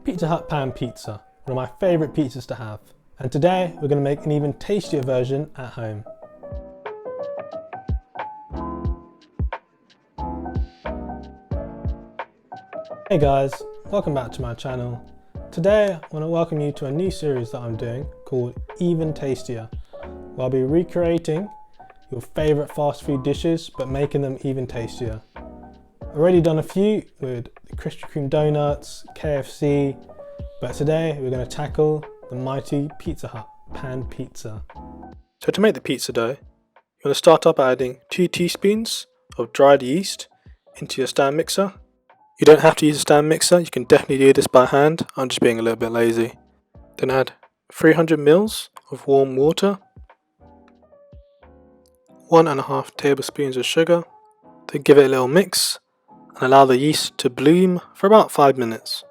Pizza Hut pan pizza, one of my favourite pizzas to have. And today we're going to make an even tastier version at home. Hey guys, welcome back to my channel. Today I want to welcome you to a new series that I'm doing called Even Tastier, where I'll be recreating your favourite fast food dishes but making them even tastier. I've already done a few with the Krispy Kreme donuts, KFC, but today we're going to tackle the mighty Pizza Hut pan pizza. So to make the pizza dough, you're going to start up by adding 2 teaspoons of dried yeast into your stand mixer. You don't have to use a stand mixer, you can definitely do this by hand, I'm just being a little bit lazy. Then add 300 ml of warm water, 1.5 tablespoons of sugar, then give it a little mix and allow the yeast to bloom for about 5 minutes.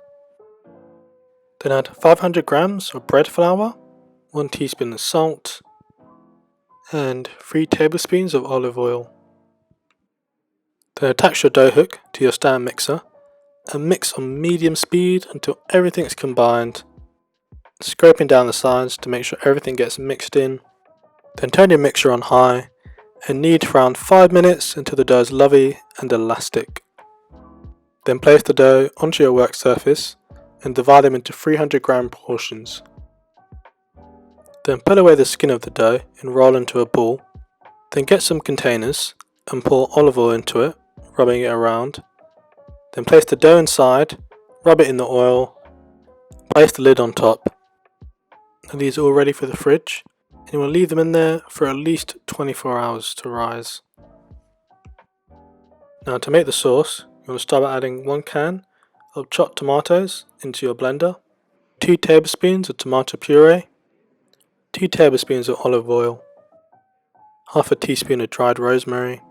Then add 500 grams of bread flour, 1 teaspoon of salt and 3 tablespoons of olive oil. Then attach your dough hook to your stand mixer and mix on medium speed until everything is combined, scraping down the sides to make sure everything gets mixed in. Then turn your mixture on high and knead for around 5 minutes until the dough is lovely and elastic. Then place the dough onto your work surface and divide them into 300 gram portions. Then pull away the skin of the dough and roll into a ball. Then get some containers and pour olive oil into it, rubbing it around. Then place the dough inside, rub it in the oil, place the lid on top. And these are all ready for the fridge, and you want to leave them in there for at least 24 hours to rise. Now to make the sauce, you want to start by adding 1 can of chopped tomatoes into your blender, 2 tablespoons of tomato puree, 2 tablespoons of olive oil, half a teaspoon of dried rosemary,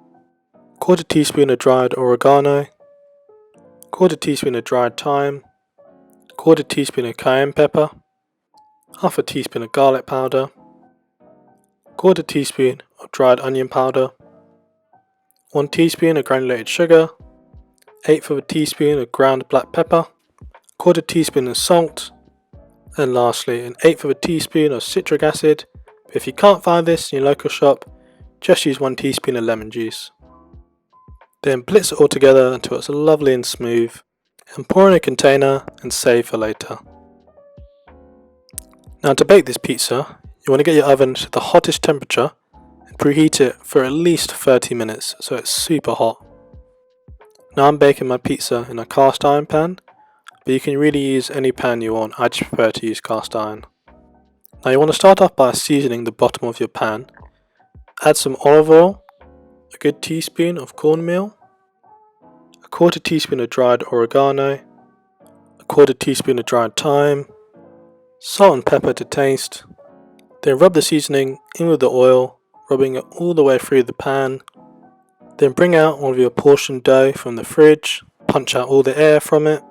1/4 teaspoon of dried oregano, 1/4 teaspoon of dried thyme, 1/4 teaspoon of cayenne pepper, half a teaspoon of garlic powder, 1/4 teaspoon of dried onion powder, 1 teaspoon of granulated sugar, 1/8 of a teaspoon of ground black pepper, 1/4 teaspoon of salt, and lastly 1/8 of a teaspoon of citric acid. But if you can't find this in your local shop, just use 1 teaspoon of lemon juice. Then blitz it all together until it's lovely and smooth, and pour in a container and save for later. Now to bake this pizza, you want to get your oven to the hottest temperature and preheat it for at least 30 minutes so it's super hot. Now I'm baking my pizza in a cast iron pan, but you can really use any pan you want, I just prefer to use cast iron. Now you want to start off by seasoning the bottom of your pan. Add some olive oil, a good teaspoon of cornmeal, 1/4 teaspoon of dried oregano, 1/4 teaspoon of dried thyme, salt and pepper to taste. Then rub the seasoning in with the oil, rubbing it all the way through the pan. Then bring out all of your portioned dough from the fridge, punch out all the air from it,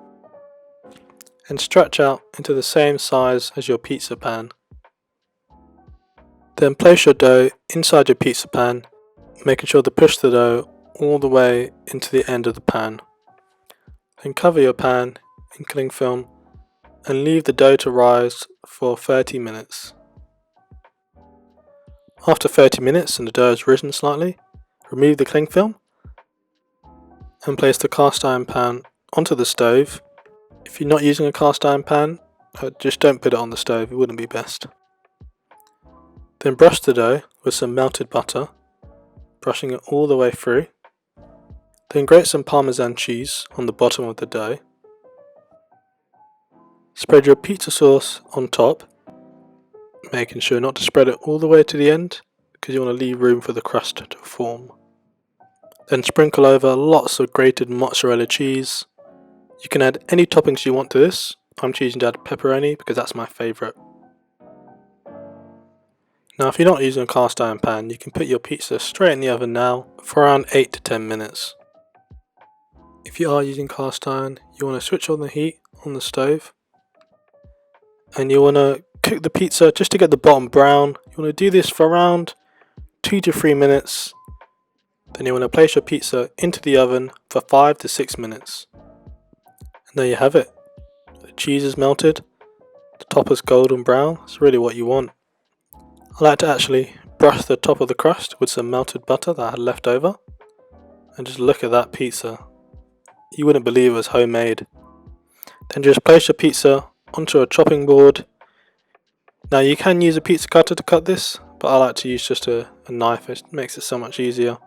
and stretch out into the same size as your pizza pan. Then place your dough inside your pizza pan, making sure to push the dough all the way into the end of the pan. Then cover your pan in cling film and leave the dough to rise for 30 minutes. After 30 minutes and the dough has risen slightly, remove the cling film and place the cast iron pan onto the stove. If you're not using a cast iron pan, just don't put it on the stove, it wouldn't be best. Then brush the dough with some melted butter, brushing it all the way through. Then grate some Parmesan cheese on the bottom of the dough. Spread your pizza sauce on top, making sure not to spread it all the way to the end because you want to leave room for the crust to form. Then sprinkle over lots of grated mozzarella cheese. You can add any toppings you want to this. I'm choosing to add pepperoni because that's my favourite. Now if you're not using a cast iron pan, you can put your pizza straight in the oven now for around 8 to 10 minutes. If you are using cast iron, you want to switch on the heat on the stove and you want to cook the pizza just to get the bottom brown. You want to do this for around 2 to 3 minutes. Then you want to place your pizza into the oven for 5 to 6 minutes. And there you have it, a cheese is melted, the top is golden brown. It's really what you want. I like to actually brush the top of the crust with some melted butter that I had left over. And just look at that pizza. You wouldn't believe it was homemade. Then just place your pizza onto a chopping board. Now you can use a pizza cutter to cut this, but I like to use just a knife. It makes it so much easier.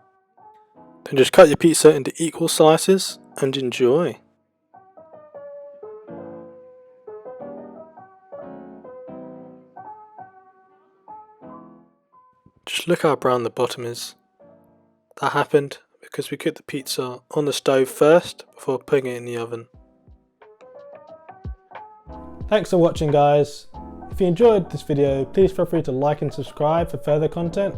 Then just cut your pizza into equal slices and enjoy. Just look how brown the bottom is. That happened because we cooked the pizza on the stove first before putting it in the oven. Thanks for watching, guys. If you enjoyed this video, please feel free to like and subscribe for further content.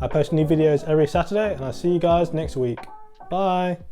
I post new videos every Saturday and I'll see you guys next week. Bye!